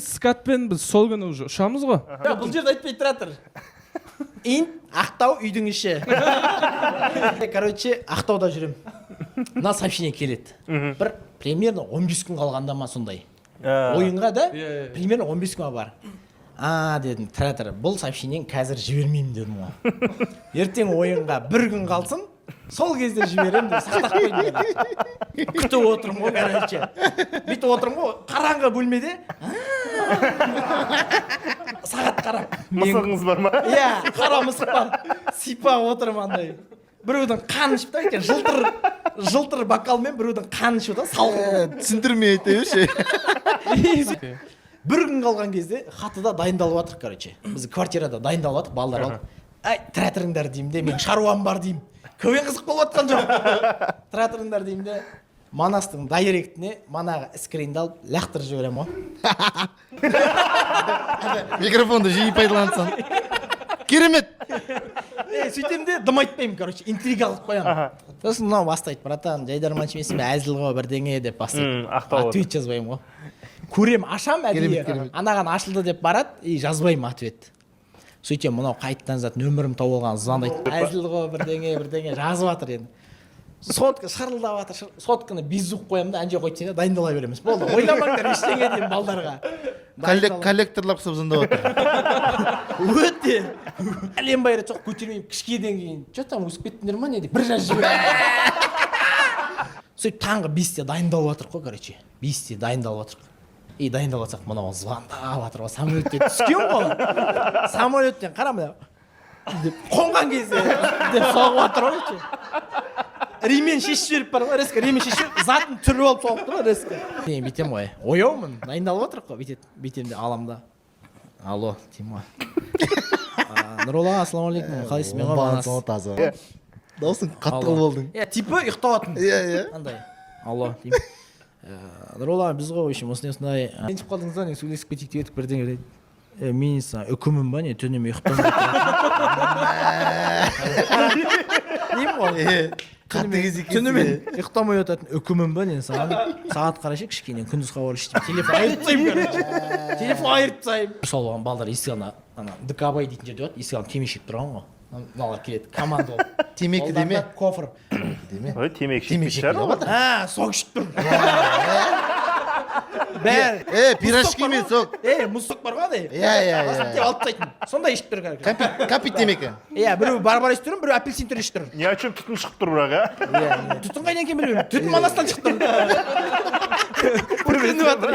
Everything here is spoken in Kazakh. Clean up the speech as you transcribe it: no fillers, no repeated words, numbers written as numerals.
скатпен біз сол күні уже ұшамыз ғой. Бұл жерде айтпай тұра тұр. Ақтау үйдің іші. Короче, Ақтауда жүрем. Мына сообщение келеді. Бір примерно 15 күн қалғанда ма сондай. Ойынға да примерно 15 күн бар. Дедім, тұра, бұл сообщениені қазір жібермеймін дедім ғой. Ертең ойынға бір күн қалсын, сол кезде жіберем деп сақтап қойдым. Күтіп отырмын ғой, короче. Бүйтіп отырмын ғой, қараңғы бөлмеде. Сағат қарап. Мысығыңыз бар ма? Иә, қара мысық бар. Сипап отырмын андай. Біреудің қанын ішіп та екен, жылтыр бокалмен біреудің қанын ішіп та салғын. Түсіндірмей айта берші. Бір күн қалған кезде хатыда дайындалып жатыр, короче. Біз квартирада дайындалып жатыр, балдар алып. Тұра тұрыңдар деймін де, мен шаруам бар деймін. Көбен қызық болып жатқан жоқ. Тұра тұрыңдар деймін де, Манастың дайректіне манаға скринді алып лақтырып жіберем ғой. Микрофонды жиі пайдалансаң. Керемет. Сөйтем де дым айтпаймын, короче, интрига қылып қоямын. Сосын мынау бастайды, братан, жайдарманшы емессің бе, әзіл ғой, бірдеңе деп бастайды. Ответ жазбаймын ғой. Көрем, ашам әдейі, анаған ашылды деп барады, и жазбаймын ответ. Сөйтем, мынау қайттан зат нөмірім тауып алған звондайды. Әзіл ғой, бірдеңе жазып жатыр енді. Сотка шырылдап жатыр, сотканы безуіп қоямын да, әнже қойып дайындала береміз. Болды, ойламаңдар ештеңе деймін балдарға. Коллекторлар қысып звондап жатыр. Өте. Әлем байры жоқ көтермеймін, кішкеден кейін. Че там өсіп кеттіңдер ма не деп бір жаз жіберем. Сөйтіп таңғы 5-те дайындалып жатыр ғой, короче. 5-те дайындалып жатыр. И дайындалып жатсақ, мынау звондап жатыр ғой, самолеттен түскен ғой. Самолеттен қарама деп қонған кезде деп соғып жатыр ғой. Ремень шешіп жіберіп бар ғой, резко ремень шешіп жіберіп, затын түріп алып соғып тұр ғой, резко. Мен бүйтем ғой, ояумын, дайындалып отырық қой, бүйтем де алам да. Алло, деймін ғой. Нұролла, ассалаумағалейкум, қалайсыз, мен ғой Манас. Даусың қатқыл болдың. Типі ұйықтаватын. Андай. Алло, деймін. Нұролла, біз ғой, осындай. Ренжіп қалдыңыз ба, сөйлесіп кетейік деп едік бірдеңе дейді. Мен үкімім ба, не түнеме ұйықтамын. Деймін ғой. Түнімен ұйықтамай өтетін үкімім ба, не сағат қарашы кішкене күндіз хабар ішіп телефон айырып тастаймын. Телефон айырып тастаймын. Сол болған балдар есігіна ДКБ дейтін жерде болады, есігіна темекі тұрған ғой. Мыналар келеді, команда болып. Темекі деме? Кофр. Темекі шекпешер ғой. Соқ ішіп тұр. Пирожки мен соқ. Мұз соқ бар ғой, андай. Алып тастайтын. Сондай ішіп тұр. Капит темекі. Біреу бар ішіп тұрын, біреу апельсин түр ішіп тұр. Не очем түтін шығып тұр бірақ, Түтін қайдан екен білмеймін. Түтін Манастан шығып тұр. Бүркініп жатыр,